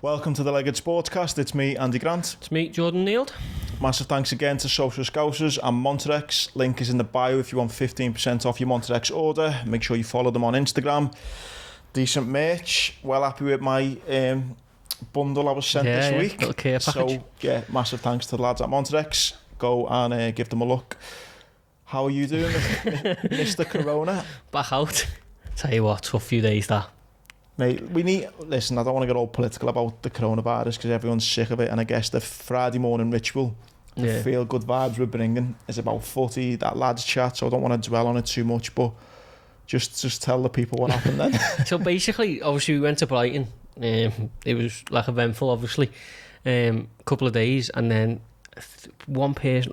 Welcome to the Leg It Sportcast. It's me, Andy Grant. It's me, Jordan Neild. Massive thanks again to Social Scousers and Monterex. Link is in the bio if you want 15% off your Monterex order. Make sure you follow them on Instagram. Decent merch. Well happy with my bundle I was sent this week. Little care package. So, yeah, massive thanks to the lads at Monterex. Go and give them a look. How are you doing, Mr. Corona? Back out. Tell you what, tough few days that. Mate, listen, I don't want to get all political about the coronavirus because everyone's sick of it, and I guess the Friday morning ritual, the feel good vibes we're bringing is about footy, that lads chat, so I don't want to dwell on it too much, but just tell the people what happened then. So basically, obviously we went to Brighton. It was like eventful, obviously. Couple of days, and then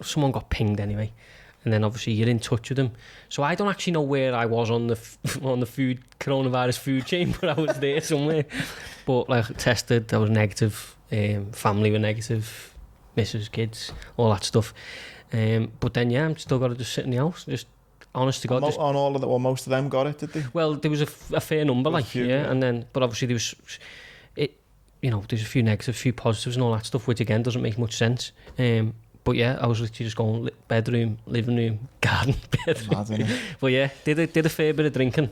someone got pinged anyway. And then obviously you're in touch with them. So I don't actually know where I was on the coronavirus food chain, but I was there somewhere. But like tested, I was negative. Family were negative, missus, kids, all that stuff. But then I'm still got to just sit in the house. Just honest to God. Most of them got it, did they? Well, there was a fair number, and then but obviously there was there's a few negatives, a few positives, and all that stuff, which again doesn't make much sense. But yeah, I was literally just going bedroom, living room, garden, bedroom. But yeah, did a fair bit of drinking.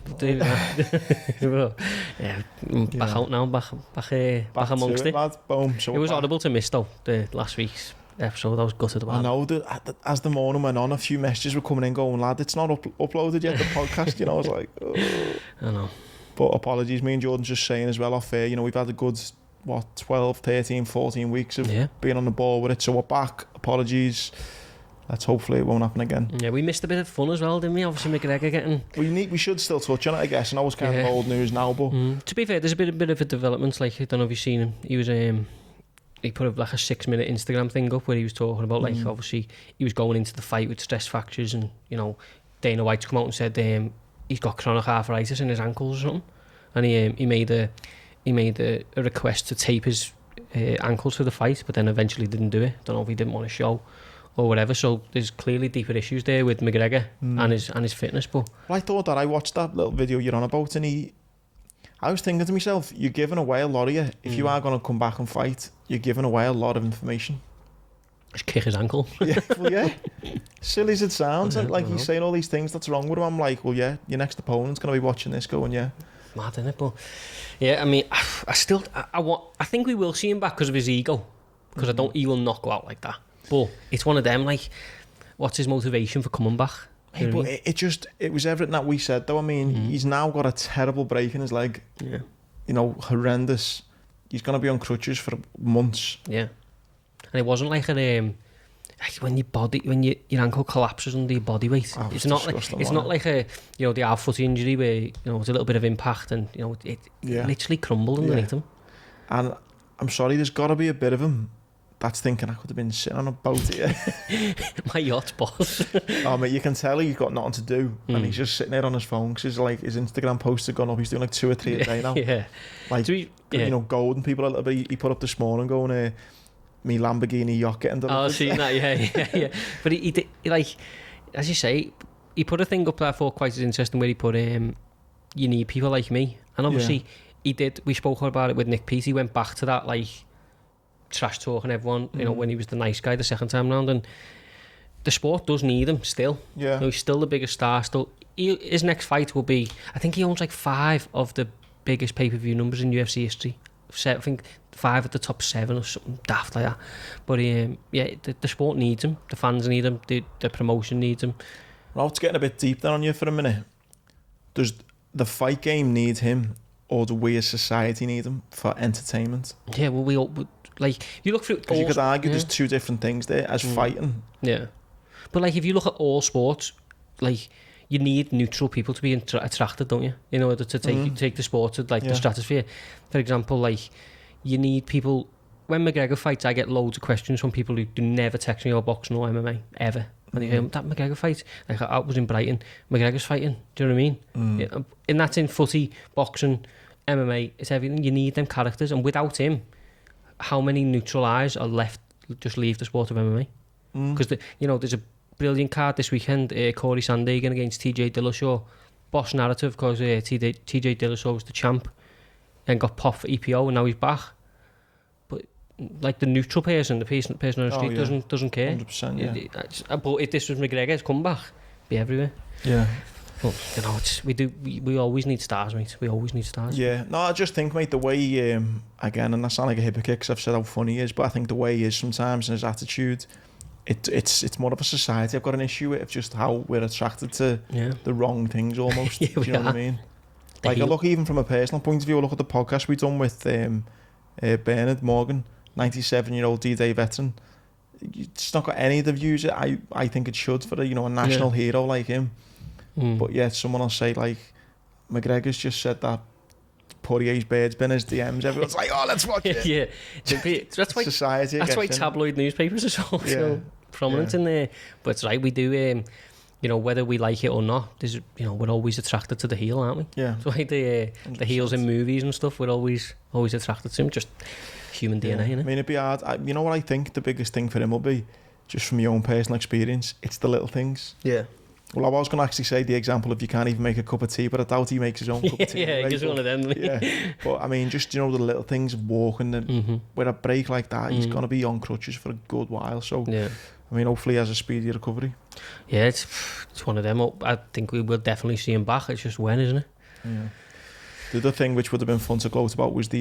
Back out now, back amongst it. Boom. So it was horrible to miss though, the last week's episode. I was gutted about it. I know, as the morning went on, a few messages were coming in going, lad, it's not uploaded yet, the podcast, I was like, oh. I know. But apologies, me and Jordan just saying as well off air, we've had a good 12, 13, 14 weeks of being on the ball with it, so we're back. Apologies. Let's hopefully it won't happen again. Yeah, we missed a bit of fun as well, didn't we? Obviously McGregor getting... We should still touch on it, I guess. I know it's kind of old news now, but... To be fair, there's a bit of a development. Like, I don't know if you've seen him. He was... he put up like a 6-minute Instagram thing up where he was talking about obviously he was going into the fight with stress fractures, and Dana White's come out and said he's got chronic arthritis in his ankles or something, and he made a request to tape his ankles for the fight, but then eventually didn't do it. Don't know if he didn't want to show or whatever. So there's clearly deeper issues there with McGregor and his fitness. But I thought that I watched that little video you're on about, and I was thinking to myself, you're giving away a lot of you. If you are going to come back and fight, you're giving away a lot of information. Just kick his ankle. Silly as it sounds, like he's saying all these things that's wrong with him. I'm like, well, yeah, your next opponent's going to be watching this going, mad, isn't it? But yeah, I mean, I think we will see him back because of his ego, because he will not go out like that. But it's one of them, like, what's his motivation for coming back? Hey, but it was everything that we said though. I mean, he's now got a terrible break in his leg. Yeah. Horrendous. He's going to be on crutches for months. Yeah. And it wasn't like when your ankle collapses under your body weight. It's not like the half foot injury where it's a little bit of impact and it literally crumbled underneath him. And I'm sorry, there's got to be a bit of him that's thinking I could have been sitting on a boat here. My yacht, boss. Oh mate, you can tell he's got nothing to do, and he's just sitting there on his phone because his Instagram posts have gone up. He's doing like 2 or 3 a day now. Golden people a little bit. He put up this morning going, me Lamborghini yacht getting delivered. Oh, seen that, yeah. But he did, like, as you say, he put a thing up that I thought quite as interesting where he put, you need people like me. And obviously, he did, we spoke about it with Nick Peet, he went back to that, like, trash talking everyone, when he was the nice guy the second time round, and the sport does need him still. Yeah. He's still the biggest star, his next fight will be, I think he owns like 5 of the biggest pay-per-view numbers in UFC history. I think 5 at the top 7 or something daft like that. But the sport needs him, the fans need him, the promotion needs him. Well, it's getting a bit deep then on you for a minute. Does the fight game need him, or do we as society need him for entertainment? Yeah, well, we all, like, you look through, because you could argue there's 2 different things there as fighting. Yeah, but like if you look at all sports, like, you need neutral people to be attracted, don't you? In order to take the sport to the stratosphere. For example, like, you need people. When McGregor fights, I get loads of questions from people who do never text me about boxing or MMA ever. And they hear that McGregor fight, like, I was in Brighton, McGregor's fighting. Do you know what I mean? Yeah, and that's in footy, boxing, MMA. It's everything. You need them characters, and without him, how many neutral eyes are left? Just leave the sport of MMA because there's a brilliant card this weekend. Corey Sandhagen against TJ Dillashaw. Boss narrative because TJ Dillashaw was the champ and got popped for EPO, and now he's back. like the neutral person, the person on the street doesn't care. 100%, yeah. But if this was McGregor's comeback, be everywhere. Yeah. But you know, we always need stars, mate. We always need stars. Yeah. No, I just think, mate, the way again, and I sound like a hypocrite because I've said how funny he is, but I think the way he is sometimes and his attitude, it's more of a society I've got an issue with, of just how we're attracted to the wrong things almost. Do you know what I mean? Like, I look even from a personal point of view, I look at the podcast we done with Bernard Morgan, 97-year-old D-Day veteran. It's not got any of the views I think it should for a national hero like him. But yeah, someone will say like, McGregor's just said that Poirier's bird's been his DMs. Everyone's like, oh, let's watch it. Yeah, that's why society. That's why tabloid newspapers are so prominent in there. But it's right, we do. Whether we like it or not, there's we're always attracted to the heel, aren't we? Yeah. So like the heels in movies and stuff, we're always attracted to him. Just human DNA, innit? I mean, it'd be hard. You know what I think the biggest thing for him will be, just from your own personal experience, it's the little things. Yeah. Well, I was going to actually say the example of you can't even make a cup of tea, but I doubt he makes his own cup of tea. Yeah, he's one of them. Yeah, but I mean, just the little things of walking and with a break like that, he's going to be on crutches for a good while. So, I mean, hopefully he has a speedy recovery. Yeah, it's one of them. I think we will definitely see him back. It's just when, isn't it? Yeah. The other thing which would have been fun to gloat about was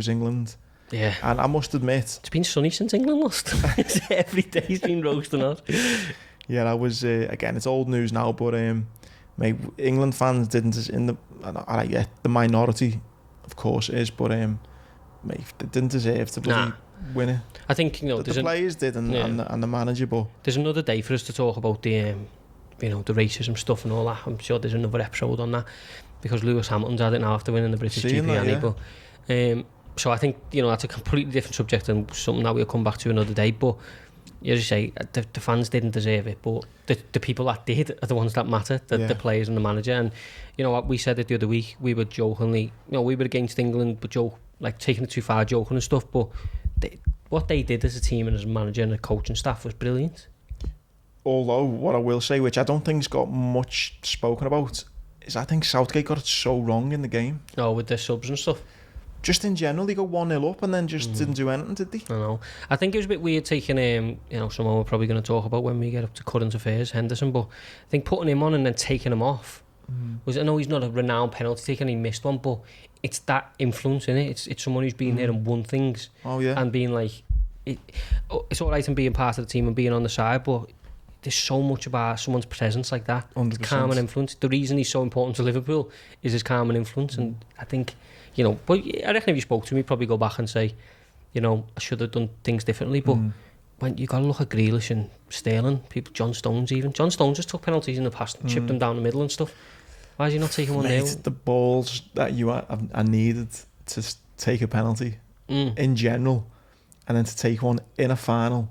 England. Yeah. And I must admit, it's been sunny since England lost. Every day's been roasting us. Yeah, that was again. It's old news now, but mate, England fans didn't the minority, of course, it is, but mate, they didn't deserve to win it. I think the players did, and the manager. But there's another day for us to talk about the the racism stuff and all that. I'm sure there's another episode on that because Lewis Hamilton's had it now after winning the British GP. But so I think that's a completely different subject and something that we'll come back to another day. But as you say, the fans didn't deserve it, but the people that did are the ones that matter, the players and the manager. And you know what, we said it the other week, we were jokingly, we were against England, but taking it too far, joking and stuff, but what they did as a team and as a manager and a coaching staff was brilliant. Although, what I will say, which I don't think's got much spoken about, is I think Southgate got it so wrong in the game. Oh, with their subs and stuff? Just in general, they got 1-0 up and then just didn't do anything, did they? I know. I think it was a bit weird taking, someone we're probably going to talk about when we get up to current affairs, Henderson, but I think putting him on and then taking him off was, I know he's not a renowned penalty taker and he missed one, but it's that influence, innit? It's someone who's been there and won things. Oh, yeah. And being like, it's all right in being part of the team and being on the side, but there's so much about someone's presence like that. 100%. It's calm and influence. The reason he's so important to Liverpool is his calm and influence, and I think... but I reckon if you spoke to me, he'd probably go back and say, I should have done things differently. But when you got to look at Grealish and Sterling, people, John Stones just took penalties in the past and chipped them down the middle and stuff. Why is he not taking one there? The balls that you are needed to take a penalty in general, and then to take one in a final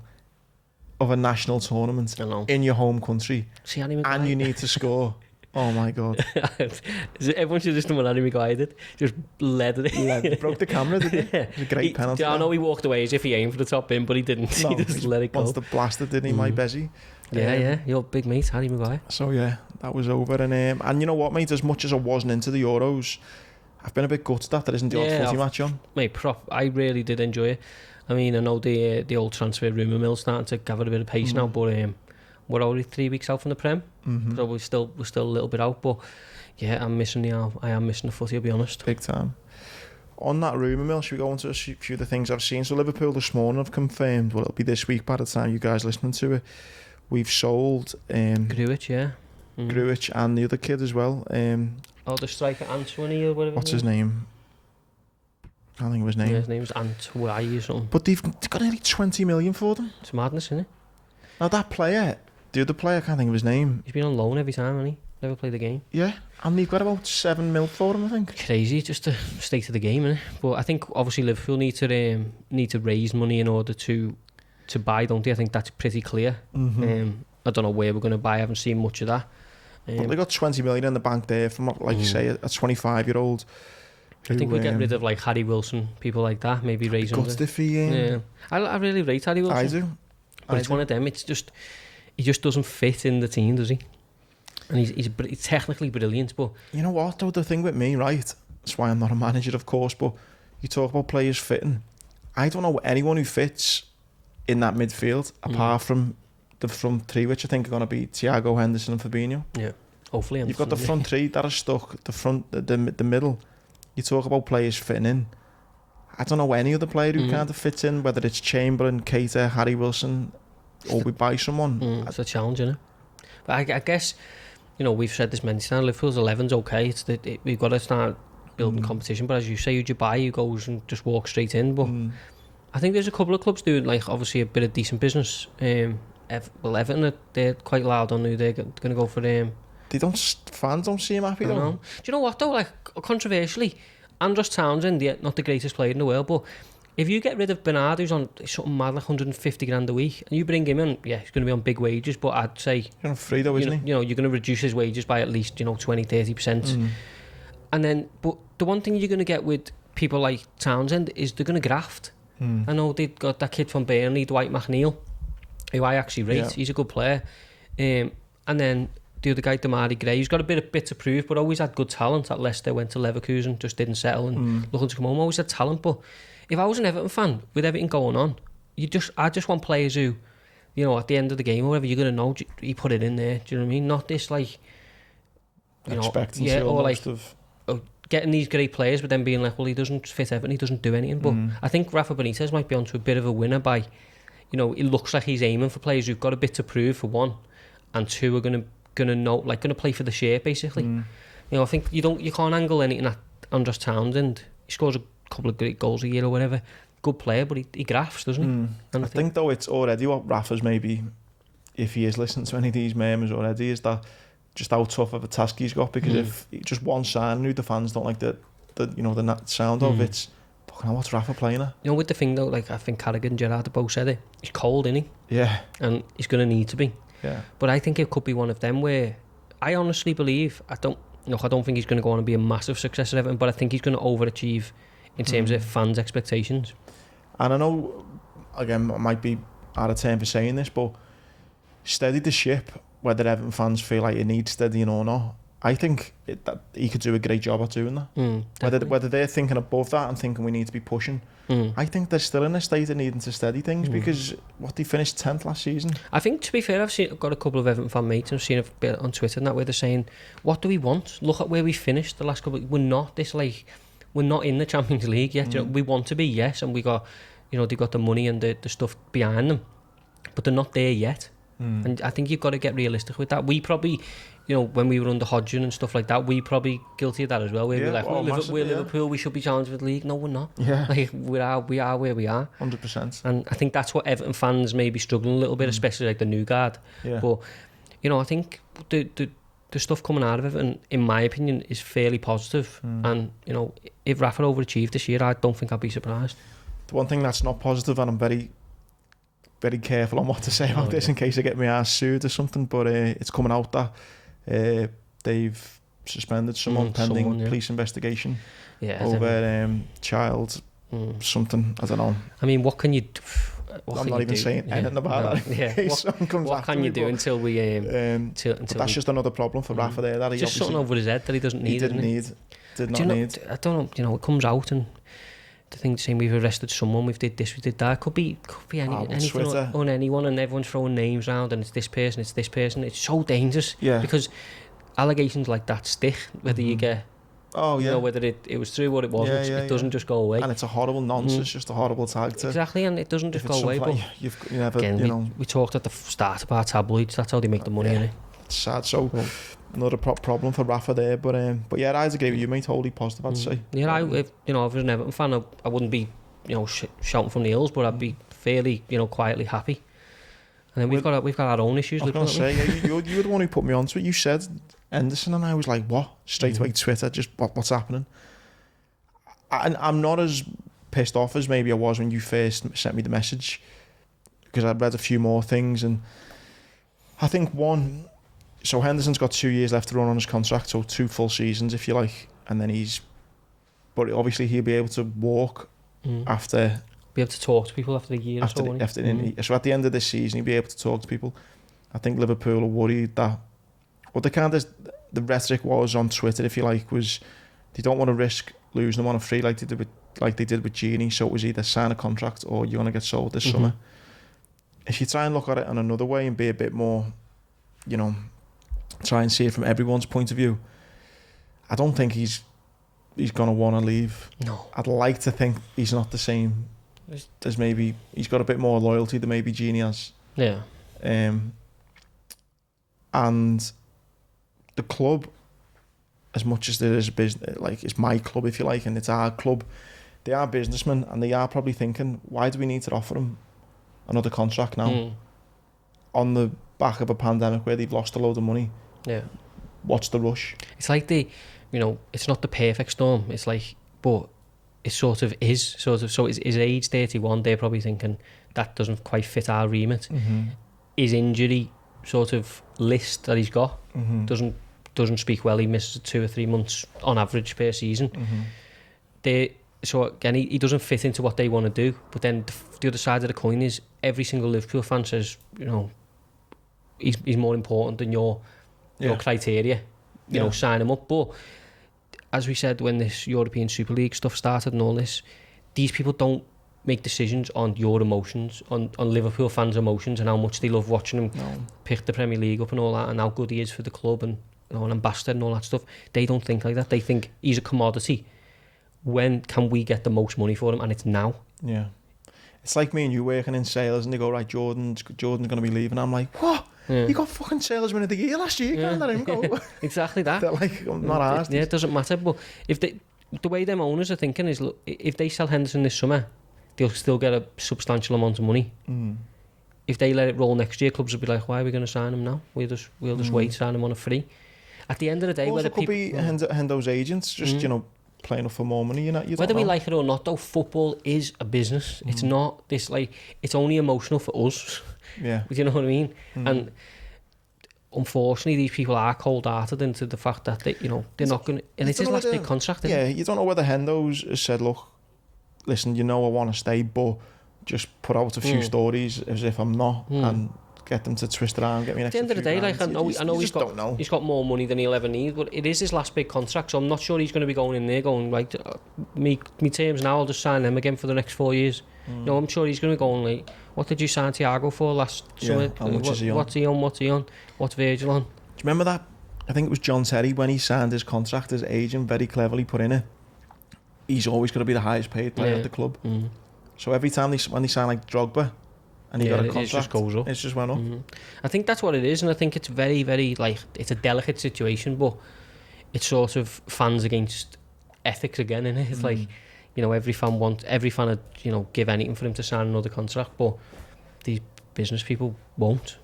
of a national tournament in your home country, and you need to score. Oh my God. Everyone should just done what Harry Maguire did. Just led it. Broke the camera, didn't he? It was a great penalty. I know he walked away as if he aimed for the top bin, but he didn't. No, he just let it go. Once the blaster, didn't he, my Bezzy? Yeah, your big mate, Harry Maguire. So yeah, that was over. And you know what, mate, as much as I wasn't into the Euros, I've been a bit gutted that there isn't the odd footy match on. Mate, I really did enjoy it. I mean, I know the old transfer rumour mill starting to gather a bit of pace now, but we're already 3 weeks out from the Prem, so we're still a little bit out. But yeah, I am missing the footy, I'll be honest. Big time. On that rumour mill, should we go into a few of the things I've seen? So Liverpool this morning have confirmed, well, it'll be this week by the time you guys listening to it, we've sold Grujic, Grujic and the other kid as well. The striker Antoine or whatever. What's his name? I can't think of his name. Yeah, his name's Antoine or something. But they've got nearly 20 million for them. It's madness, isn't it? Now that player, the other player, I can't think of his name. He's been on loan every time, hasn't he? Never played the game. Yeah, and they've got about 7 mil for him, I think. Crazy, just the state of the game, innit? But I think obviously Liverpool need to raise money in order to buy, don't they? I think that's pretty clear. I don't know where we're going to buy. I haven't seen much of that. But they got 20 million in the bank there from, like you say, a 25-year-old. I think we'll get rid of like Harry Wilson, people like that. Maybe raise him. Yeah, I really rate Harry Wilson. I do. But it's one of them. It's just he just doesn't fit in the team, does he? And he's technically brilliant, but you know what? Though the thing with me, right? That's why I'm not a manager, of course. But you talk about players fitting. I don't know anyone who fits in that midfield apart from the front three, which I think are going to be Thiago, Henderson and Fabinho. Yeah, hopefully. You've got the front three that are stuck, the middle. You talk about players fitting in. I don't know any other player who kind of fits in, whether it's Chamberlain, Keita, Harry Wilson, or we buy someone. It's a challenge, isn't it? But I guess, we've said this many times, Liverpool's 11's okay. We've got to start building competition, but as you say, who'd you buy? Who goes and just walks straight in? But I think there's a couple of clubs doing, obviously a bit of decent business. Everton, they're quite loud on who they're going to go for. Fans don't seem happy though. Do you know what though? Controversially, Andros Townsend, not the greatest player in the world, but if you get rid of Bernard, who's on something mad like 150 grand a week, and you bring him in, he's going to be on big wages, but I'd say you're on free though, isn't he? You're going to reduce his wages by at least 20-30%. And then, but the one thing you're going to get with people like Townsend is they're going to graft. I know they've got that kid from Burnley, Dwight McNeil, who I actually rate. Yeah. He's a good player. And then the other guy, Damari Gray, who's got a bit to prove, but always had good talent. At Leicester, went to Leverkusen, just didn't settle and looking to come home. Always had talent, but if I was an Everton fan with everything going on, I just want players who, at the end of the game or whatever, you're gonna know he put it in there. Do you know what I mean? Not this expectancy of getting these great players, but then being like, well, he doesn't fit Everton, he doesn't do anything. But I think Rafa Benitez might be onto a bit of a winner by, it looks like he's aiming for players who've got a bit to prove for one, and two are gonna play for the share basically. I think you can't angle anything at Andros Townsend. He scores a couple of great goals a year or whatever. Good player, but he grafts, doesn't he? And I think though it's already what Rafa's maybe, if he is listening to any of these memes already, is that just how tough of a task he's got, because if just one sign who the fans don't like the sound of, it's fucking what's Rafa playing at? With the thing though, I think Carragher and Gerrard both said it, he's cold, isn't he? Yeah. And he's going to need to be. Yeah. But I think it could be one of them where I honestly believe, I don't think he's going to go on and be a massive success at Everton, but I think he's going to overachieve in terms of fans' expectations. And I know, again, I might be out of turn for saying this, but steady the ship, whether Everton fans feel like it needs steadying or not. I think that he could do a great job at doing that. Whether they're thinking above that and thinking we need to be pushing, I think they're still in a state of needing to steady things, because they finished 10th last season. I think, to be fair, I've got a couple of Everton fan mates, and I've seen a bit on Twitter and that, where they're saying, what do we want? Look at where we finished the last couple we're not in the Champions League yet. We want to be, yes, and we got, they've got the money and the stuff behind them, but they're not there yet. And I think you've got to get realistic with that. We probably, when we were under Hodgson and stuff like that, we probably guilty of that as well. We're we're Liverpool, we should be challenging for the league. No, we're not. Yeah. We are where we are. 100%. And I think that's what Everton fans may be struggling a little bit, especially the new guard. Yeah. But, I think the stuff coming out of Everton, in my opinion, is fairly positive. And, if Rafa overachieved this year, I don't think I'd be surprised. The one thing that's not positive, and I'm very, very careful on what to say about this in case I get my ass sued or something, but it's coming out that they've suspended someone pending police investigation over child something, I don't know. I mean, what can you do? I'm not even saying anything about that. What can you do until we until that's just another problem for Rafa there, that he just something over his head that he doesn't need. Did not need. I don't know, it comes out and the thing saying we've arrested someone, we did this, we did that. Could be anything on anyone, and everyone's throwing names around, and it's this person. It's so dangerous. Yeah. Because allegations like that stick, whether you get, whether it was true or it wasn't. It doesn't just go away. And it's a horrible nonsense, just a horrible tag to. Exactly, and it doesn't just go away. But we talked at the start about tabloids. That's how they make the money, innit? It's sad. So another problem for Rafa there, but yeah, I agree with you, mate. Totally positive, I'd say. Yeah, if I was an Everton fan, I wouldn't be, shouting from the hills, but I'd be fairly, quietly happy. And then we've got our own issues. I was going to say, you were the one who put me onto it. You said Henderson, and I was like, what? Straight away Twitter, just what's happening? I'm not as pissed off as maybe I was when you first sent me the message, because I'd read a few more things, and I think so Henderson's got 2 years left to run on his contract, so 2 full seasons, if you like, and then but obviously he'll be able to walk after. Be able to talk to people after a year so at the end of this season, he'll be able to talk to people. I think Liverpool are worried that, the rhetoric was on Twitter, if you like, was they don't want to risk losing them on a free like they did with like they did with Genie, so it was either sign a contract or you're going to get sold this summer. If you try and look at it in another way and be a bit more, you know, try and see it from everyone's point of view, I don't think he's going to want to leave. No. I'd like to think he's not the same as maybe, he's got a bit more loyalty than maybe Genie has. Yeah. And the club, as much as there is a business, like it's my club if you like, and it's our club, they are businessmen and they are probably thinking, why do we need to offer him another contract now on the back of a pandemic where they've lost a load of money? Yeah. What's the rush? It's like it's not the perfect storm. It's like, but it sort of is. So his age 31, they're probably thinking that doesn't quite fit our remit. His injury sort of list that he's got doesn't speak well. He misses 2 or 3 months on average per season. So again, he doesn't fit into what they want to do. But then the other side of the coin is every single Liverpool fan says, you know, he's more important than your criteria. You know, sign him up. But as we said, when this European Super League stuff started and all this, these people don't make decisions on your emotions, on Liverpool fans' emotions and how much they love watching him pick the Premier League up and all that, and how good he is for the club and, you know, an ambassador and all that stuff. They don't think like that. They think he's a commodity. When can we get the most money for him? And it's now. Yeah. It's like me and you working in sales and they go, right, Jordan's going to be leaving. I'm like, what? Yeah. You got fucking salesman of the year last year. You can't let him go. Exactly that. They're like, I'm not asked. Yeah, it doesn't matter. But if the way them owners are thinking is, look, if they sell Henderson this summer, they'll still get a substantial amount of money. If they let it roll next year, clubs will be like, why are we going to sign him now? We'll just wait, sign him on a free. At the end of the day, whether people... It could be Hendo's agents, just, you know, playing up for more money, you whether we like it or not, though, football is a business. It's not this, like, it's only emotional for us. Yeah. You know what I mean? And unfortunately, these people are cold-hearted into the fact that they, you know, they're not going to... And it's his last big contract, isn't it? You don't know whether Hendo's has said, look, listen, you know I want to stay, but just put out a few stories as if I'm not, and get them to twist around, get me an extra. At the end of the day, like, I know he's got more money than he'll ever need, but it is his last big contract, so I'm not sure he's going to be going in there going, like, me terms now, I'll just sign him again for the next 4 years. No, I'm sure he's going to be going, like, what did you sign Thiago for last summer? How much is he on? What's he on? What's Virgil on? Do you remember that? I think it was John Terry, when he signed his contract, his agent very cleverly put in it, he's always going to be the highest paid player at the club. So every time when they sign like Drogba and he got a contract, it just goes up. It just went up. I think that's what it is, and I think it's very, very, like, it's a delicate situation, but it's sort of fans against ethics again, isn't it? It's like, you know, every fan would, you know, give anything for him to sign another contract, but these business people won't.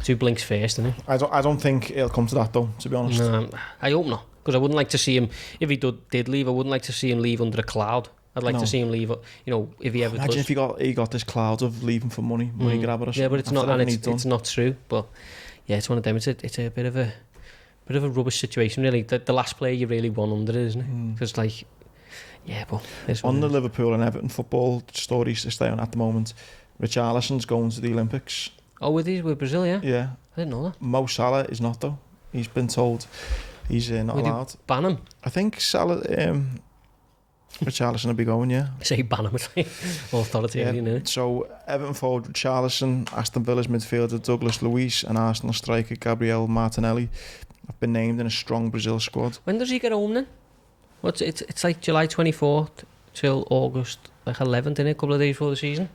Two blinks first, isn't it? I don't think it'll come to that, though, to be honest. No, I hope not, because I wouldn't like to see him, if he did leave, I wouldn't like to see him leave under a cloud. I'd like to see him leave, you know, if he ever Imagine if he got this cloud of leaving for money grabber or something. Yeah, but it's not, and it's not true. But yeah, it's one of them. It's a bit of a rubbish situation, really. The last player you really want under it, isn't it? Because like, yeah, but on the Liverpool and Everton football stories to stay on at the moment, Richarlison's going to the Olympics. Oh, with Brazil, yeah. Yeah, I didn't know that. Mo Salah is not, though. He's been told he's not allowed. Ban him? I think Salah. Richarlison will be going, yeah. Say ban him, it's like authoritarian, innit? So Everton forward Richarlison, Aston Villa's midfielder Douglas Luiz and Arsenal striker Gabriel Martinelli have been named in a strong Brazil squad. When does he get home then? It's like July 24th till August like 11th, innit? A couple of days before the season.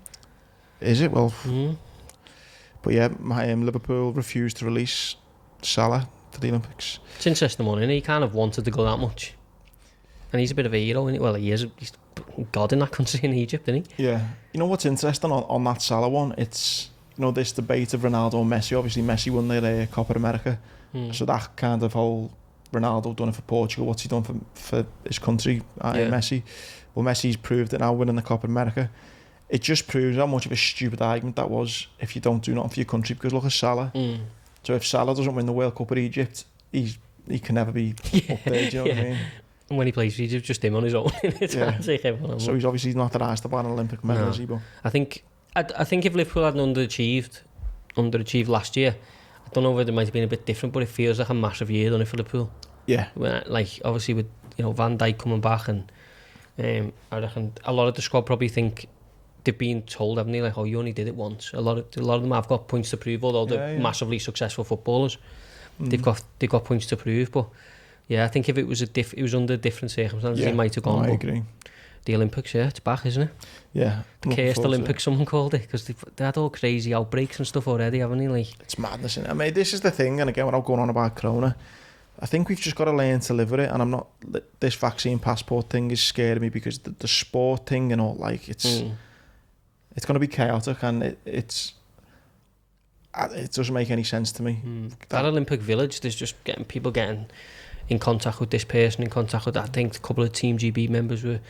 Is it? Well, but yeah, Liverpool refused to release Salah to the Olympics. It's interesting one, innit? He kind of wanted to go that much. And he's a bit of a hero, isn't he? Well, he's God in that country in Egypt, isn't he? Yeah. You know what's interesting on that Salah one? It's, you know, this debate of Ronaldo and Messi. Obviously, Messi won their Copa America. So that kind of whole Ronaldo done it for Portugal. What's he done for his country? Messi. Well, Messi's proved it now, winning the Copa America. It just proves how much of a stupid argument that was if you don't do nothing for your country. Because look at Salah. So if Salah doesn't win the World Cup at Egypt, he can never be up there, do you know what I mean? And when he plays Egypt, just him on his own. So he's obviously not that asked about an Olympic medal, is he? But I think if Liverpool hadn't underachieved last year, I don't know whether it might have been a bit different, but it feels like a massive year, doesn't it, for Liverpool? Yeah. Like, obviously with, you know, Van Dijk coming back and I reckon a lot of the squad probably think they've been told, haven't they, like, oh, you only did it once. A lot of them have got points to prove, although they're massively successful footballers. They've got points to prove, but yeah, I think if it was it was under different circumstances, he might have gone. I agree. The Olympics, it's back, isn't it? Yeah. The cursed Olympics, someone called it, because they had all crazy outbreaks and stuff already, haven't they? Like, it's madness, isn't it? I mean, this is the thing, and again, without going on about Corona, I think we've just got to learn to live with it, and I'm not, this vaccine passport thing is scaring me, because the sport thing and all, like, it's going to be chaotic, and it doesn't make any sense to me. That Olympic Village, there's just people getting in contact with this person, in contact with that. I think a couple of Team GB members were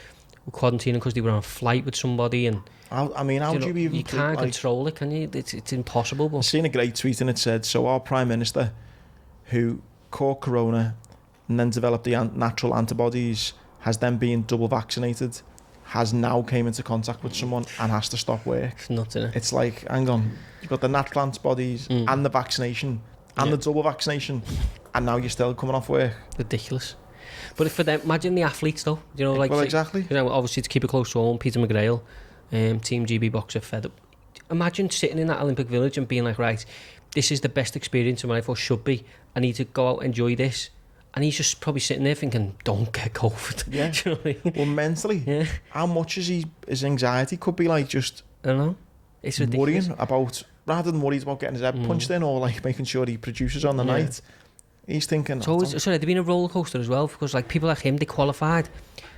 quarantining because they were on a flight with somebody, and how do you even... You can't control it, can you? It's impossible. But I've seen a great tweet, and it said, so our Prime Minister, who caught Corona and then developed the natural antibodies, has then been double vaccinated, has now came into contact with someone and has to stop work. It's nuts, isn't it? It's like, hang on, you've got the natural antibodies and the vaccination and the double vaccination, and now you're still coming off work. Ridiculous. But for them, imagine the athletes though. Like, well, exactly. Obviously, to keep it close to home, Peter McGregor, Team GB boxer, fed up. Imagine sitting in that Olympic Village and being like, right, this is the best experience of my life, or should be. I need to go out and enjoy this. And he's just probably sitting there thinking, don't get COVID. Yeah. Do you know what I mean? Well, mentally, how much is his anxiety could be like just... I don't know. It's ridiculous. Worrying about, rather than worried about getting his head punched in, or like making sure he produces on the night, he's thinking... So they've been a roller coaster as well, because like people like him, they qualified,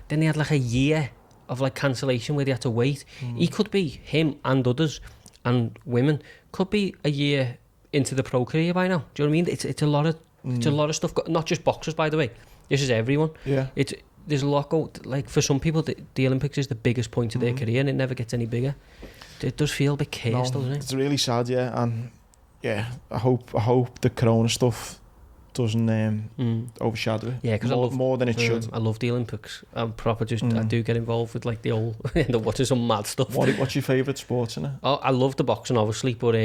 then they had like a year of like cancellation where they had to wait. He could be, him and others and women, could be a year into the pro career by now. Do you know what I mean? It's a lot of... It's a lot of stuff, not just boxers, by the way. This is everyone. Yeah. There's a lot like for some people, the Olympics is the biggest point of their career, and it never gets any bigger. It does feel a bit cursed, doesn't it? It's really sad, and I hope the Corona stuff doesn't overshadow it. Yeah, because more than it should. I love the Olympics. I'm proper I do get involved with like the old watching some mad stuff. What's your favourite sports in it? Oh, I love the boxing, obviously, but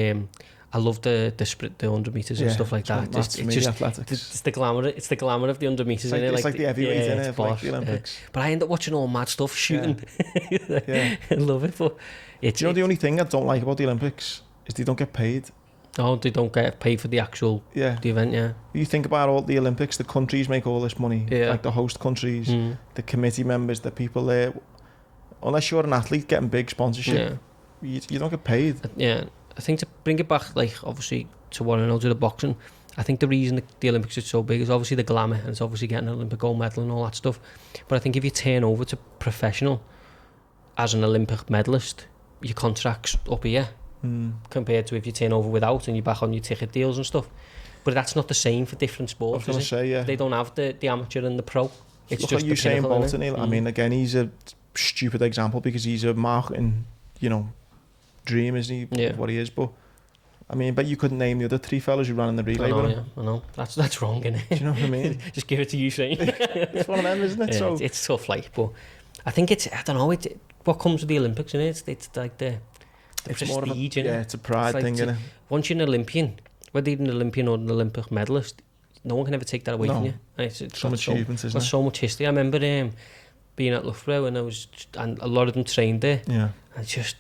I love the sprint, the 100 metres and stuff like that. It's the glamour. It's the glamour of the 100 metres. It's like the heavyweight in it, like the Olympics. But I end up watching all mad stuff, shooting. I love it. But the only thing I don't like about the Olympics is they don't get paid. Oh, they don't get paid for the actual the event. Yeah. You think about all the Olympics, the countries make all this money. Yeah. Like the host countries, the committee members, the people there. Unless you're an athlete getting big sponsorship, you don't get paid. Yeah. I think to bring it back, like, obviously, to what I know to the boxing, I think the reason the Olympics is so big is obviously the glamour, and it's obviously getting an Olympic gold medal and all that stuff. But I think if you turn over to professional as an Olympic medalist, your contract's up here compared to if you turn over without and you're back on your ticket deals and stuff. But that's not the same for different sports. I was going to say, They don't have the amateur and the pro. It's look just like Usain Bolt. I mean, again, he's a stupid example because he's a marketing, dream, isn't he? Yeah. What he is, but I mean, but you couldn't name the other three fellas who ran in the relay with him. I know. That's wrong, isn't it? Do you know what I mean? Just give it to Usain. It's one of them, isn't it? Yeah, it's tough, like, but I think I don't know, what comes with the Olympics, isn't it? It's like the prestige, innit? Yeah, it's a pride thing, innit? Once you're an Olympian, whether you're an Olympian or an Olympic medalist, no one can ever take that away from you. And it's some achievements, isn't it? There's so much history. I remember being at Loughborough and and a lot of them trained there. Yeah. And just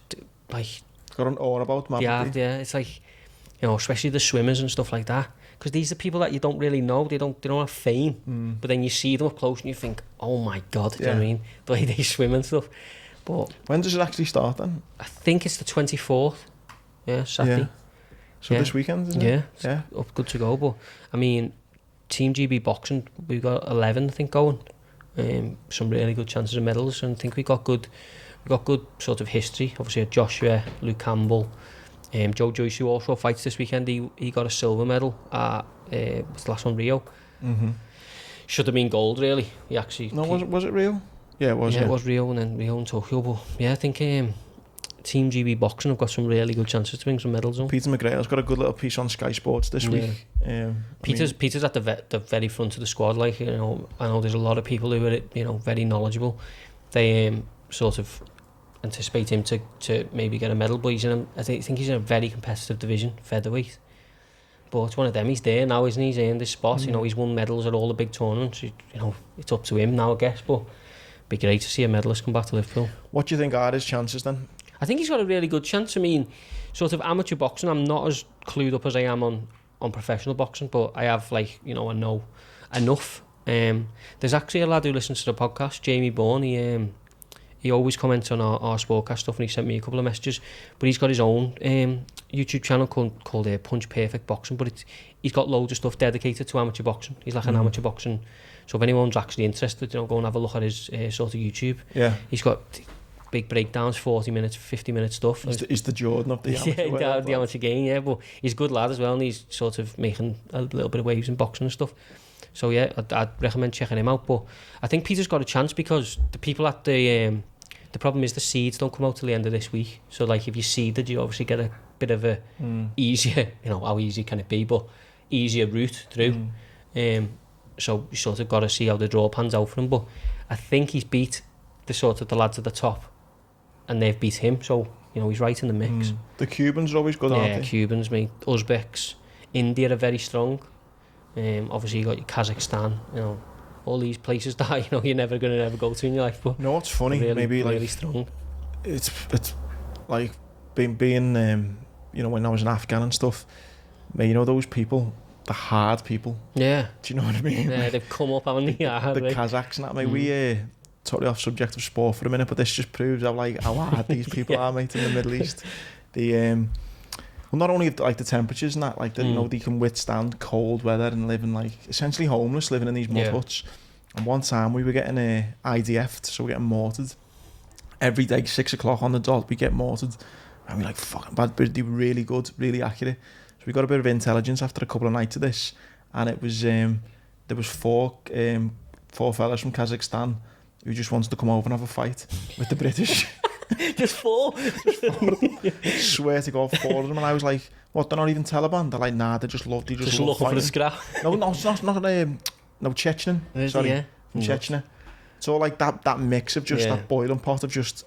like got an awe about them. Yeah, it's like, especially the swimmers and stuff like that, because these are people that you don't really know. They don't have fame, but then you see them up close and you think, oh my god, do you know what I mean? The way they swim and stuff. But when does it actually start then? I think it's the 24th. Yeah, Saturday. Yeah. So this weekend, isn't it? Yeah. Up good to go. But I mean, Team GB boxing, we've got 11, I think, going. Some really good chances of medals, and I think we got good sort of history. Obviously, Joshua, Luke Campbell, Joyce, who also fights this weekend. He got a silver medal at what's the last one, Rio. Should have been gold, really. He actually. No, was it Rio? Yeah, it was. Yeah, it was Rio, and then Rio and Tokyo. But yeah, I think Team GB boxing have got some really good chances to bring some medals on. Peter McGregor's got a good little piece on Sky Sports this week. Peter's at the very front of the squad. Like, I know there's a lot of people who are very knowledgeable. They sort of anticipate him to maybe get a medal, but I think he's in a very competitive division, featherweight. But it's one of them. He's there now, isn't he? He's earned his spot. He's won medals at all the big tournaments. It's up to him now, I guess. But be great to see a medalist come back to Liverpool. What do you think are his chances then? I think he's got a really good chance. I mean, sort of amateur boxing, I'm not as clued up as I am on professional boxing, but I have, like, you know, I know enough. There's actually a lad who listens to the podcast, Jamie Bourne. He always comments on our Sportcast stuff, and he sent me a couple of messages. But he's got his own YouTube channel called Punch Perfect Boxing, but he's got loads of stuff dedicated to amateur boxing. He's like an amateur boxing. So if anyone's actually interested, you know, go and have a look at his sort of YouTube. Yeah. He's got big breakdowns, 40 minutes, 50-minute stuff. He's the Jordan of the amateur the amateur game, yeah. But he's a good lad as well, and he's sort of making a little bit of waves in boxing and stuff. So yeah, I'd recommend checking him out. But I think Peter's got a chance because the people at the problem is the seeds don't come out till the end of this week. So like if you seeded, you obviously get a bit of a easier, you know, how easy can it be, but easier route through. So you sort of got to see how the draw pans out for him. But I think he's beat the lads at the top, and they've beat him. So you know he's right in the mix. The Cubans are always good, aren't they? Yeah, Cubans, mate. Uzbeks, India are very strong. Obviously you got your Kazakhstan, you know, all these places that, you know, you're never going to ever go to in your life. But no, it's funny. Really, maybe really like strong. It's like being you know, when I was in Afghan and stuff. You know those people, the hard people. Yeah. Do you know what I mean? Yeah, they've come up, haven't they? The Kazakhs and that, mate. We totally off subject of sport for a minute, but this just proves how hard these people are, mate, in the Middle East. Well, not only like the temperatures and that, like you know, they can withstand cold weather and living like essentially homeless, living in these mud huts. And one time we were getting IDF'd, so we're getting mortared every day, 6 o'clock on the dot. We get mortared, and we're like fucking bad, but they were really good, really accurate. So we got a bit of intelligence after a couple of nights of this, and it was there was four fellas from Kazakhstan who just wants to come over and have a fight with the British. Just four? Swear to God, 4 of them. And I was like, what, they're not even Taliban? They're like, nah, they just love looking fighting. For the scrap. No, it's not Chechen. Sorry, from Chechnya. It's all like that mix of just that boiling pot of just...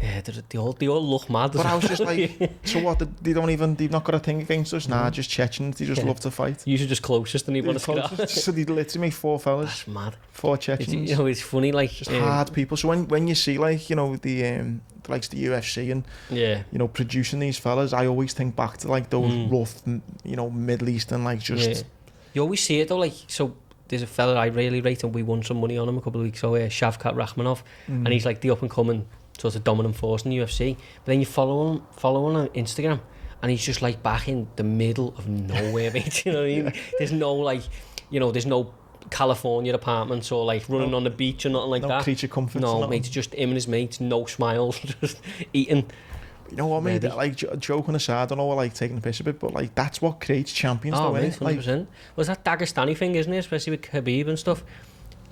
Yeah, they all look mad. But I was just like, so what, they've not got a thing against us? Nah, just Chechens, they just love to fight. Usually just closest and you want to scrap. So they literally make 4 fellas. That's mad. 4 Chechens. You know, it's funny, like... Just hard people. So when you see, like, you know, the likes the UFC and, you know, producing these fellas, I always think back to, like, those rough, you know, Middle Eastern, like, just... Yeah. You always see it, though, like, so... There's a fella I really rate, and we won some money on him a couple of weeks ago, Shavkat Rakhmonov, and he's like the up-and-coming sort of dominant force in the UFC. But then you follow him on Instagram, and he's just like back in the middle of nowhere, mate. You know what I mean? There's no, like, you know, there's no California apartments or like running on the beach or nothing like that. No creature comforts. No, mate, it's just him and his mates, no smiles, just eating. You know what, mate? Like, joking aside, I don't know, like, taking the piss a bit, but, like, that's what creates champions, though, mate, isn't it? 100%. Well, it's that Dagestani thing, isn't it? Especially with Khabib and stuff.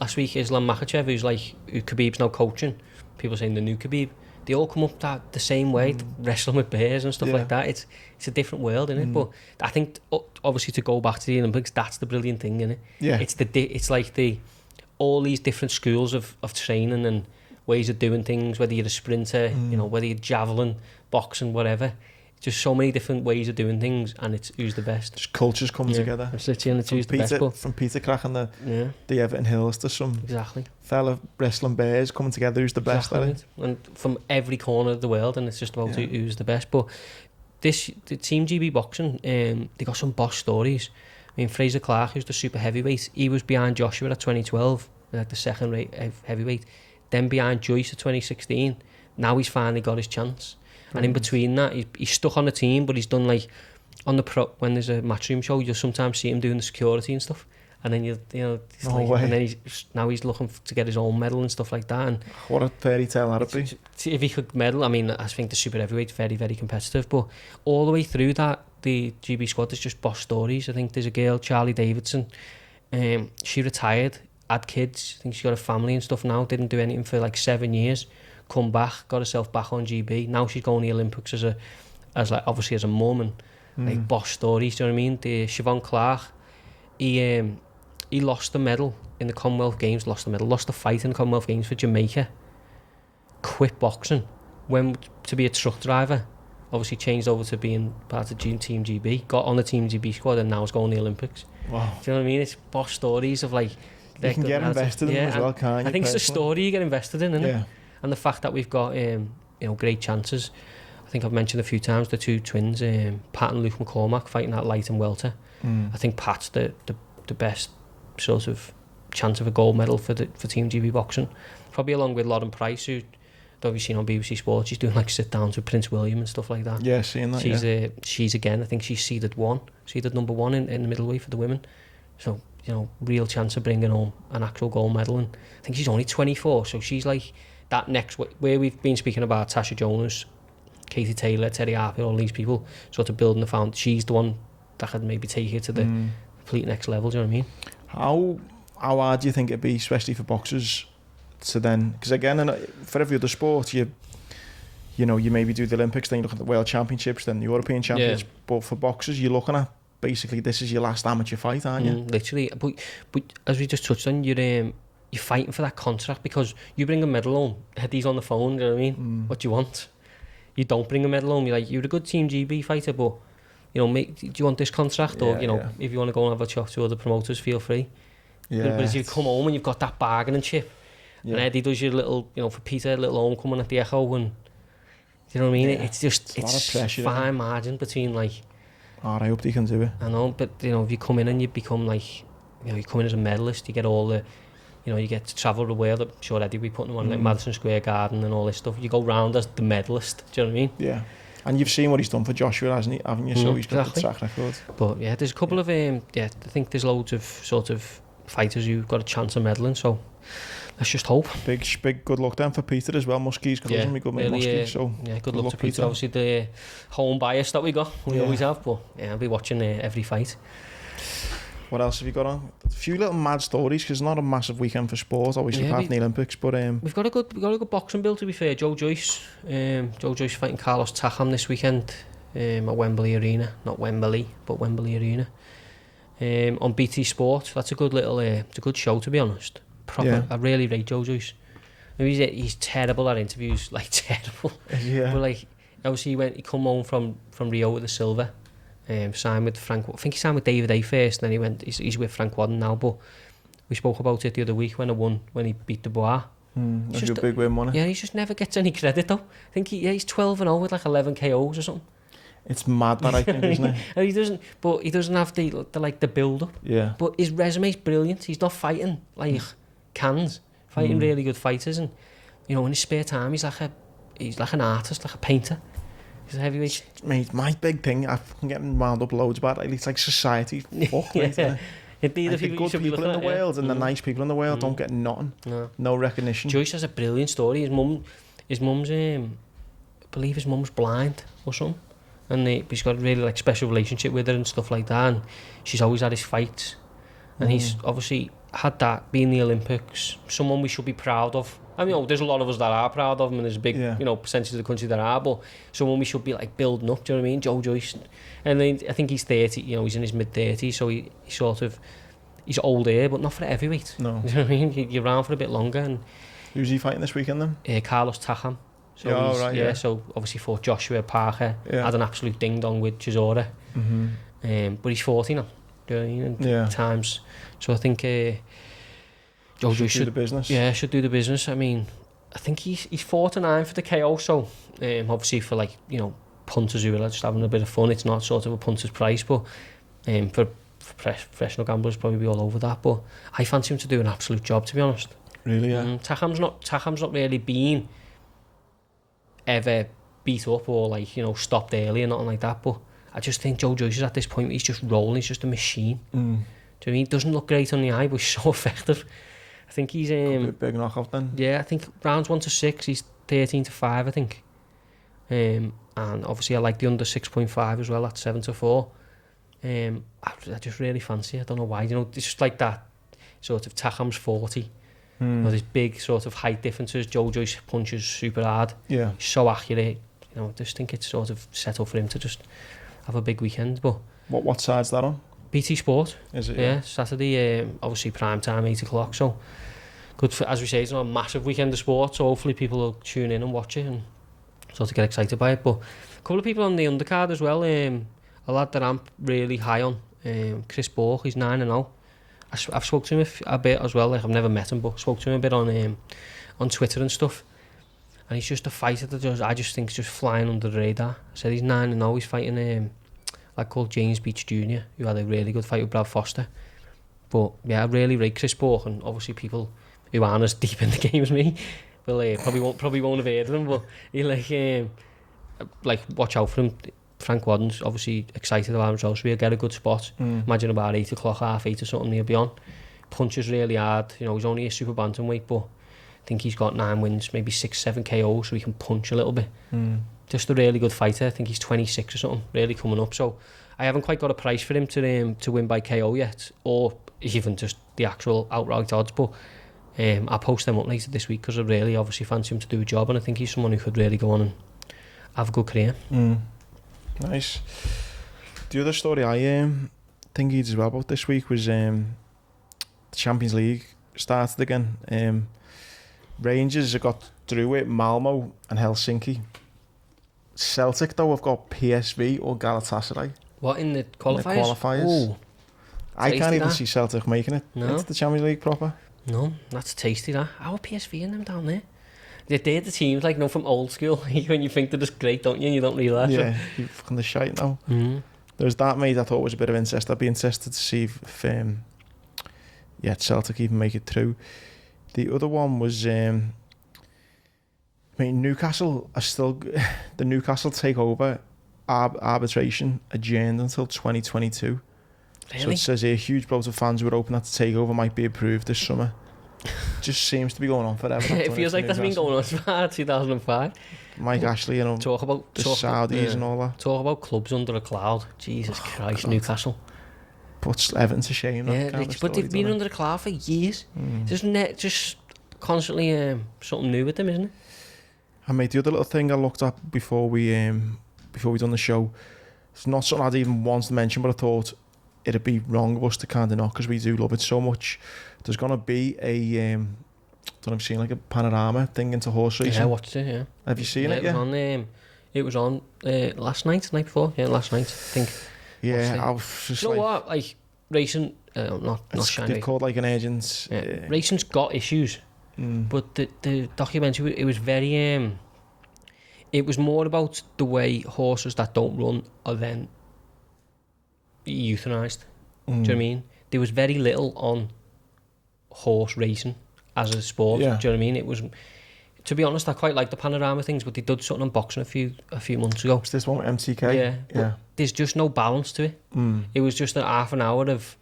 Last week, Islam Makhachev, who Khabib's now coaching, people saying the new Khabib, they all come up the same way, wrestling with bears and stuff like that. It's a different world, isn't it? But I think, obviously, to go back to the Olympics, that's the brilliant thing, isn't it? Yeah. It's like all these different schools of training and ways of doing things, whether you're a sprinter, you know, whether you're javelin, boxing, whatever. Just so many different ways of doing things, and it's who's the best. Just cultures come together. It's who's the best. From Peter cracking the Everton Hills to some fella wrestling bears coming together, who's the best at it. And from every corner of the world, and it's just about who's the best. But the Team GB boxing, they got some boss stories. I mean, Fraser Clark, who's the super heavyweight, he was behind Joshua at 2012, like the second rate heavyweight. Then behind Joyce at 2016. Now he's finally got his chance. And in between that, he's stuck on the team, but he's done like on the when there's a matchroom show, you'll sometimes see him doing the security and stuff. And then you know, and then he's looking to get his own medal and stuff like that. And what a fairy tale that'd be. If he could medal, I mean, I think the super heavyweight's very, very competitive. But all the way through that, the GB squad, there's just boss stories. I think there's a girl, Charlie Davidson. She retired, had kids. I think she's got a family and stuff now. Didn't do anything for like 7 years. Come back, got herself back on GB. Now she's going to the Olympics as obviously as a mum, and like boss stories. Do you know what I mean? The Siobhan Clark, he lost the medal in the Commonwealth Games. Lost the fight in the Commonwealth Games for Jamaica. Quit boxing, went to be a truck driver. Obviously changed over to being part of Team GB. Got on the Team GB squad, and now is going to the Olympics. Wow. Do you know what I mean? It's boss stories of like You can get invested in them as well, can't you? I think it's the story you get invested in, isn't it? And the fact that we've got great chances. I think I've mentioned a few times the two twins, Pat and Luke McCormack, fighting at light and welter. I think Pat's the best sort of chance of a gold medal for Team GB boxing, probably along with Lauren Price, who you've seen on BBC Sports. She's doing like sit downs with Prince William and stuff like that. Yeah, seeing that. She's again, I think she's seeded number one in the middleweight for the women. So real chance of bringing home an actual gold medal. And I think she's only 24, so she's like that next where we've been speaking about Tasha Jonas, Katie Taylor, Terry Harper, all these people sort of building the foundation. She's the one that could maybe take it to the complete next level. Do you know what I mean? How hard do you think it'd be, especially for boxers, to then? Because again, for every other sport, you maybe do the Olympics, then you look at the World Championships, then the European Championships. But for boxers, you're looking at basically this is your last amateur fight, aren't you? Literally, but as we just touched on, you're fighting for that contract, because you bring a medal home, Eddie's on the phone. Do you know what I mean? What do you want? You don't bring a medal home. You're a good Team GB fighter, but do you want this contract? Or if you want to go and have a chat to other promoters, feel free. But as you come home and you've got that bargaining chip, and Eddie does your little, for Peter, little homecoming at the Echo, and you know what I mean? It's a fine margin between I hope they can do it. I know, but if you come in and you become you come in as a medalist, you get all the, you get to travel the world. I'm sure Eddie will be putting them on like Madison Square Garden and all this stuff. You go round as the medalist. Do you know what I mean? Yeah. And you've seen what he's done for Joshua, haven't you? So he's got the track record. But there's a couple of I think there's loads of sort of fighters who've got a chance of medaling, so let's just hope. Big good luck then for Peter as well. Muskie's cousin, good mate Muskie. So good luck to Peter. Obviously the home bias that we always have, but I'll be watching every fight. What else have you got on? A few little mad stories, because it's not a massive weekend for sport, obviously apart from the Olympics, but we've got a good boxing bill, to be fair. Joyce fighting Carlos Takam this weekend at Wembley Arena, not Wembley, but Wembley Arena. On BT Sport. That's a good little it's a good show, to be honest. Proper. I really rate Joyce. He's terrible at interviews, terrible. But obviously he come home from Rio with the silver. Signed with Frank. I think he signed with David A first, and then he's with Frank Wadden now. But we spoke about it the other week when he beat Dubois. That's a big win, wasn't it? Yeah, he just never gets any credit though. I think he's 12-0 with 11 KOs or something. It's mad that, I think, isn't it? And he doesn't have the build up. Yeah. But his resume's brilliant. He's not fighting cans, fighting really good fighters, and in his spare time he's like an artist, like a painter. He's a heavyweight. Mate, my big thing, I can get wound up loads about it. It's like society. Fuck, mate, isn't it? It'd be the good people in the world and the nice people in the world don't get nothing. No recognition. Joyce has a brilliant story. His mum's I believe his mum's blind or something. And he's got a really special relationship with her and stuff like that, and she's always had his fights, and he's obviously had that, being the Olympics, someone we should be proud of. I mean, there's a lot of us that are proud of him, and there's a big percentage of the country that are, but someone we should be building up. Do you know what I mean? Joyce. And then I think he's 30. He's in his mid-30s, so he's older, but not for the heavyweight. No. You know what I mean? You're around for a bit longer. And who's he fighting this weekend then? Carlos Takam. So so obviously fought Joshua Parker, had an absolute ding-dong with Chisora. But he's 40 now. Do you know what I mean? Times. So I think Jojo should do the business. Yeah, should do the business. I mean, I think he's 4-9 for the KO, so obviously for punters who are just having a bit of fun, it's not sort of a punter's price, but for professional gamblers probably be all over that. But I fancy him to do an absolute job, to be honest. Really, yeah. Takam's not really been ever beat up or stopped early or nothing like that, but I just think Joe Joyce is at this point, he's just rolling, he's just a machine. Do you know what I mean? He doesn't look great on the eye, but he's so effective. I think he's could be a big knockout then. Yeah, I think rounds 1 to 6 he's 13-5, I think. And obviously I like the under 6.5 as well at 7-4. I just really fancy it. I don't know why, it's just like that sort of Takam's 40. There's big sort of height differences. Joe Joyce punches super hard. Yeah. He's so accurate. I just think it's sort of set up for him to just have a big weekend. But what side's that on? BT Sport. Is it? Yeah, Saturday. Obviously prime time, 8 o'clock. So good for, as we say, it's not a massive weekend of sport. So hopefully people will tune in and watch it and sort of get excited by it. But a couple of people on the undercard as well. A lad that I'm really high on. Chris Borg. He's 9-0. I've spoke to him a bit as well. Like I've never met him, but spoke to him a bit on Twitter and stuff. And he's just a fighter that I just think is just flying under the radar. I said he's 9-0. He's fighting a lad called James Beach Jr., who had a really good fight with Brad Foster. But yeah, I really rate Chris Bork, and obviously people who aren't as deep in the game as me will probably won't have heard of him. But he like watch out for him. Frank Wadden's obviously excited about himself, so he'll get a good spot. Imagine about 8 o'clock, 8:30 or something, he'll be on. Punches really hard. You know, he's only a super bantamweight, but I think he's got 9 wins, maybe 6-7 KOs, so he can punch a little bit. Just a really good fighter. I think he's 26 or something, really coming up. So I haven't quite got a price for him to win by KO yet, or even just the actual outright odds, but I'll post them up later this week because I really obviously fancy him to do a job, and I think he's someone who could really go on and have a good career. Nice. The other story I think as well about this week was the Champions League started again. Rangers have got through with Malmo and Helsinki. Celtic though have got PSV or Galatasaray. What, in the qualifiers? Ooh, I can't even see Celtic making it into the Champions League proper. No, that's tasty, that. How are PSV in them down there? They're the teams, like, from old school. When you think they're just great, don't you? And you don't realise. Yeah, you're fucking the shite now. There's that, mate, I thought was a bit of interest. I'd be interested to see if Celtic even make it through. The other one was, Newcastle are still... the Newcastle takeover arbitration adjourned until 2022. Really? So it says here, huge bloat of fans who are hoping that the takeover might be approved this summer. Just seems to be going on forever. It feels like that's been going on since 2005. Mike Ashley, you know, talk about Saudis and all that. Talk about clubs under a cloud. Jesus Christ, God. Newcastle. Puts Everton to shame. But they've been under a cloud for years. Just constantly something new with them, isn't it? And mate, the other little thing I looked at before we done the show, it's not something I'd even want to mention, but I thought it'd be wrong of us to kind of not, because we do love it so much. There's going to be a, I don't know if you've seen, like a panorama thing into horse racing. Yeah, I watched it, yeah. Have you seen it? It was on last night, the night before. Yeah, last night, I think. Yeah, I was just you know what? Like, racing, not shiny. They've called like an agent. Yeah. Racing's got issues, but the documentary, it was very, it was more about the way horses that don't run are then euthanized. Do you know what I mean? There was very little on horse racing as a sport. Do you know what I mean? It was, to be honest, I quite like the panorama things, but they did something on boxing a few months ago. Is this one with MTK? Yeah. There's just no balance to it. It was just a half an hour of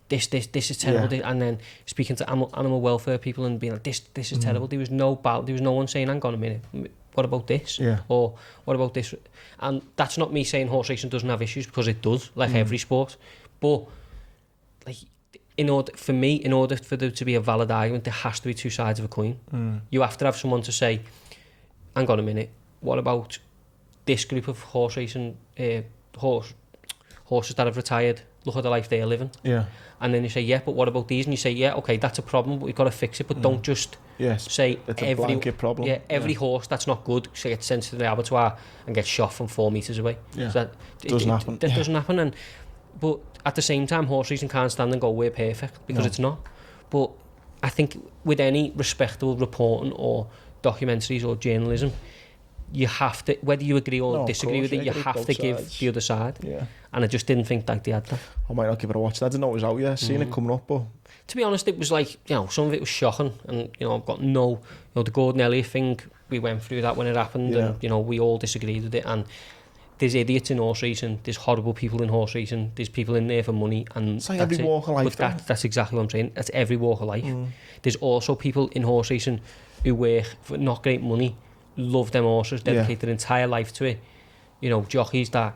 this is terrible, and then speaking to animal welfare people and being like, this is terrible. There was no one saying, hang on a minute, what about this? Or what about this? And that's not me saying horse racing doesn't have issues, because it does, like every sport. But like, in order for there to be a valid argument, there has to be two sides of a coin. You have to have someone to say, hang on a minute, what about this group of horse racing horses that have retired? Look at the life they're living. Yeah. And then you say, yeah, but what about these? And you say, yeah, okay, that's a problem, but we've got to fix it. But don't just say it's a blanket problem. Yeah, every horse that's not good gets sent to the abattoir and gets shot from 4 metres away. Yeah. So that doesn't happen. That doesn't happen. But at the same time, horse racing can't stand and go, we're perfect, because it's not. But I think with any respectable reporting or documentaries or journalism, you have to, whether you agree or disagree with it, you have to give the other side. Yeah. And I just didn't think that they had that. I might not give it a watch. I didn't know it was out yet. Seen it coming up, but to be honest, it was like, some of it was shocking, and I've got the Gordon Elliott thing, we went through that when it happened, and we all disagreed with it, and there's idiots in horse racing, there's horrible people in horse racing, there's people in there for money, and it's like every walk of life. But that's exactly what I'm saying. That's every walk of life. There's also people in horse racing who work for not great money, love them horses, dedicate their entire life to it. Jockeys that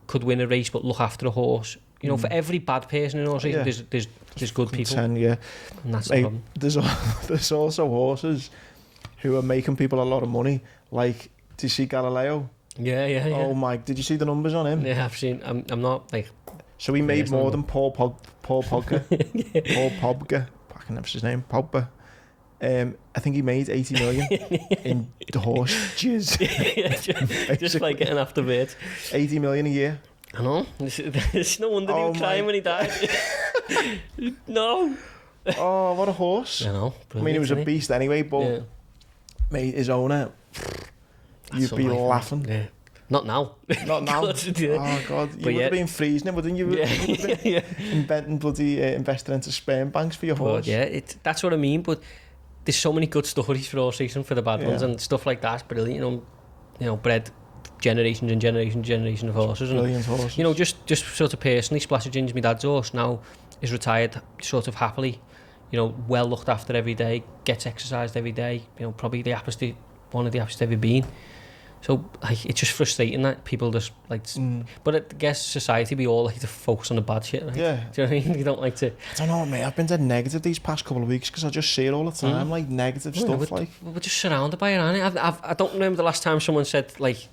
could win a race but look after a horse. For every bad person in horse racing, there's good people. And that's the problem. There's also horses who are making people a lot of money. Like, do you see Galileo? Yeah. Oh my! Did you see the numbers on him? Yeah, I've seen. I'm not like. So he made more than Paul Pogba. Paul Pogba. I can never say his name. Pogba. I think he made 80 million in the horse jizz. Just like getting after birds. 80 million a year. I know. It's no wonder he was crying when he died. No. Oh, what a horse. I know. I mean, he was a beast anyway, but mate, his owner, you'd be laughing. Yeah. Not now. Not now. Oh, God. You would have been freezing him, wouldn't you? You would have been inventing bloody investing into sperm banks for your horse. Yeah, that's what I mean, but there's so many good stories for all season for the bad ones, and stuff like that's brilliant. You know, bred generations and generations of horses. Brilliant horses. You know, just sort of personally, Splasher Ginger's my dad's horse now is retired, sort of happily, you know, well looked after every day, gets exercised every day, you know, probably one of the happiest ever been. So, like, it's just frustrating that people just, like... But I guess society, we all like to focus on the bad shit, right? Yeah. Do you know what I mean? You don't like to... I don't know, mate. I've been dead negative these past couple of weeks because I just see it all the time, like, negative stuff, we're just surrounded by it, aren't we? I don't remember the last time someone said, like...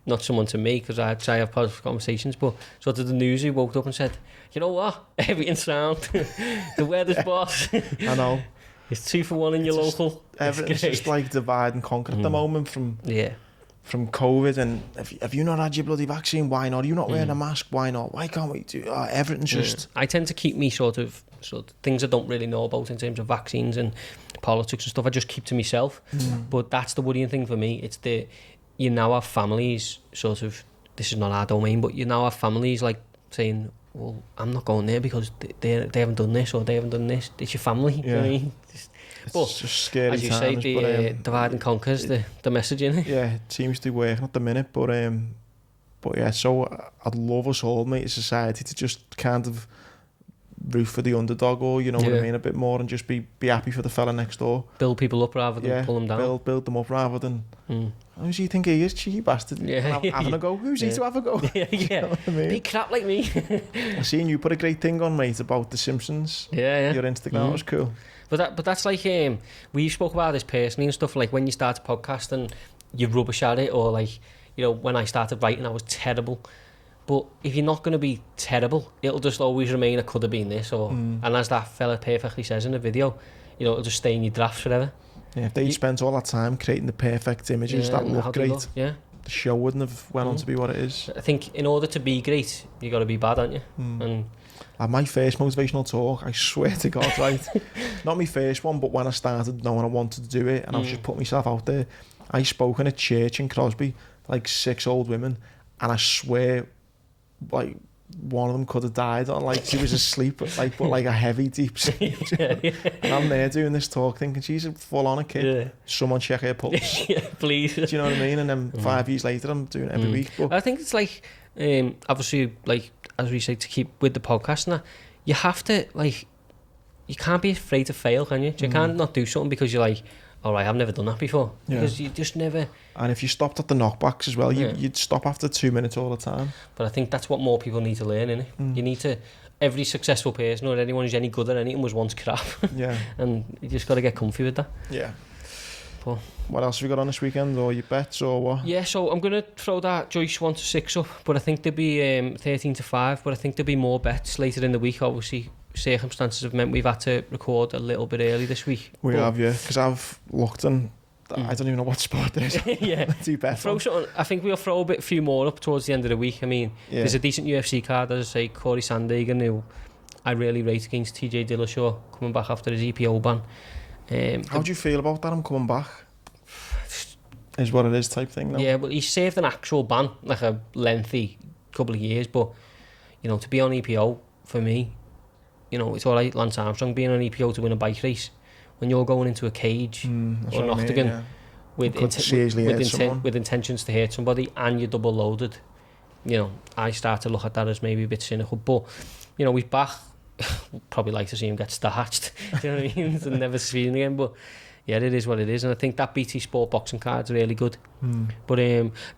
Not someone to me, because I try to have positive conversations, but sort of the news, he woke up and said, you know what? Everything's sound. The weather's boss. I know. It's 2 for 1 in your local. Everything's just, like, divide and conquer at the moment from COVID, and have you not had your bloody vaccine? Why not? Are you not wearing a mask? Why not? Why can't we do everything's just... I tend to keep me sort of things I don't really know about in terms of vaccines and politics and stuff. I just keep to myself. But that's the worrying thing for me. It's you now have families sort of, this is not our domain, but you now have families like saying, well, I'm not going there because they haven't done this or they haven't done this. It's your family. You know what I mean? It's just scary as you times, say, the divide and conquer is the messaging. Yeah, it seems to be working at the minute, but yeah, so I'd love us all, mate, as society, to just kind of root for the underdog, or you know what I mean, a bit more, and just be happy for the fella next door. Build people up rather than pull them down. Build them up rather than... Who do you think he is, cheeky bastard? Having a go. Who's he to have a go? Yeah. You know what I mean? Be crap like me. I seen you put a great thing on, mate, about The Simpsons. Yeah. Your Instagram was cool. But that's like, we spoke about this personally and stuff, like when you start a podcast and you rubbish at it, or like, you know, when I started writing I was terrible. But if you're not going to be terrible, it'll just always remain, it could have been this, or and as that fella perfectly says in the video, you know, it'll just stay in your drafts forever. Yeah, if they spent all that time creating the perfect images that look great, the show wouldn't have went on to be what it is. I think in order to be great, you got to be bad, aren't you? And my first motivational talk, I swear to God, right, not my first one, but when I started knowing I wanted to do it, and I was just putting myself out there, I spoke in a church in Crosby, like 6 old women, and I swear, like, one of them could have died, or like she was asleep, like, but like a heavy deep sleep. And I'm there doing this talk thinking she's a full on a kid. Someone check her pulse. Please. Do you know what I mean? And then 5 years later I'm doing it every week. But I think it's like obviously, like as we say, to keep with the podcast and that, you have to, like, you can't be afraid to fail, can you? You can't not do something because you're like, all right, I've never done that before, because you just never. And if you stopped at the knockbacks as well, you'd stop after 2 minutes all the time. But I think that's what more people need to learn, innit? You need to. Every successful person or anyone who's any good at anything was once crap. And you just got to get comfy with that. Yeah. But what else have you got on this weekend, or your bets, or what? Yeah, so I'm gonna throw that Joyce 1-6 up, but I think there'll be 13-5. But I think there'll be more bets later in the week. Obviously, circumstances have meant we've had to record a little bit early this week. We have, because I've looked and I don't even know what sport there is. Do better. I think we'll throw a few more up towards the end of the week. I mean, there's a decent UFC card, as I say, Corey Sandhagen, who I really rate, against TJ Dillashaw, coming back after his EPO ban. How do you feel about that, him coming back? Is what it is type thing, though? Yeah, but he served an actual ban, like a lengthy couple of years, but, you know, to be on EPO, for me, you know, it's alright, Lance Armstrong being on EPO to win a bike race. When you're going into a cage or an octagon with intentions to hurt somebody and you're double loaded, you know, I start to look at that as maybe a bit cynical. But, you know, he's back. Probably like to see him get starched. Do you know what I mean? And never see him again. But yeah, it is what it is. And I think that BT Sport boxing card's really good. But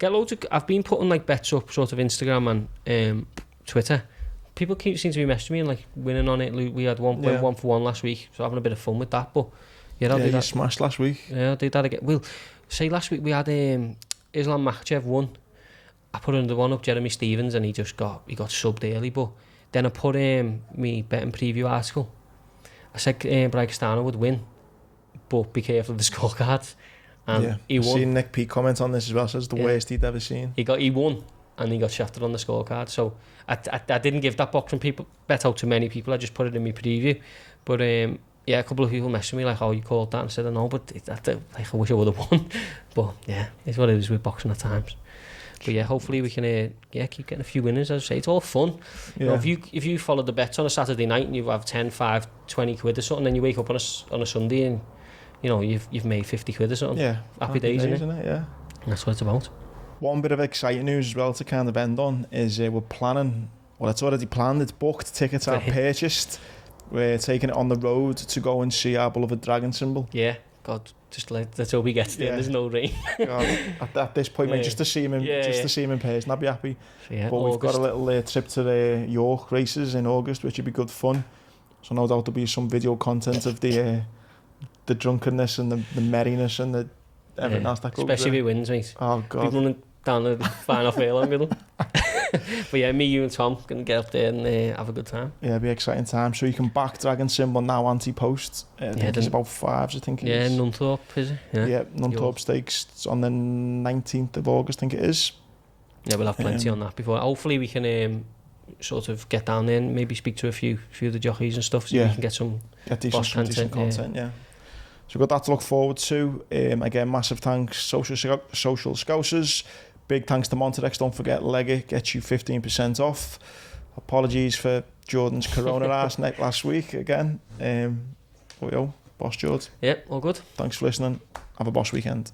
get loads of. I've been putting like bets up, sort of Instagram and Twitter. People seem to be messaging me and like winning on it. We had went 1 for 1 last week, so having a bit of fun with that. But I'll do that. You smashed last week. Yeah, I'll do that again. Well, say last week we had Islam Makhachev won. I put another one up, Jeremy Stevens, and he got subbed early. But then I put me betting preview article. I said Bragastano would win, but be careful of the scorecards. And he won. I've seen Nick P comment on this as well. Says the worst he'd ever seen. He won. and he got shafted on the scorecard. So I didn't give that boxing bet out to many people. I just put it in my preview. But yeah, a couple of people messaged me like, "Oh, you called that?" And I said, "No, but like I wish I would have won." But yeah, it's what it is with boxing at times. But yeah, hopefully we can keep getting a few winners. As I say, it's all fun. You know, if you follow the bets on a Saturday night and you have 10, 5, 20 quid or something, then you wake up on a Sunday and you know you've made 50 quid or something. Yeah, happy days, isn't it? Yeah, that's what it's about. One bit of exciting news as well to kind of end on is we're planning. Well, it's already planned. It's booked. Tickets are purchased. We're taking it on the road to go and see our beloved dragon symbol. Yeah, God. Just let's hope he gets there. There's no rain. At this point, mate, just to see him in person, I'd be happy. Yeah, but we've got a little trip to the York races in August, which would be good fun. So no doubt there'll be some video content of the drunkenness and the merriness and the everything else that goes. Especially if he wins, mate. Oh God! People running down the final furlong with him. But yeah, me, you and Tom can get up there and have a good time. Yeah, it'll be an exciting time. So you can back Dragon Symbol now anti-post. I think it's about 5s, I think it is. Yeah, Nunthorpe, is it? Yeah, Nunthorpe Stakes. It's on the 19th of August, I think it is. Yeah, we'll have plenty on that before. Hopefully we can sort of get down there and maybe speak to a few of the jockeys and stuff so we can get some decent content. Yeah. So we've got that to look forward to. Again, massive thanks, Social Scousers. Big thanks to Monterex. Don't forget, Leg It gets you 15% off. Apologies for Jordan's corona ass neck last week again. But yo, boss George. Yeah, all good. Thanks for listening. Have a boss weekend.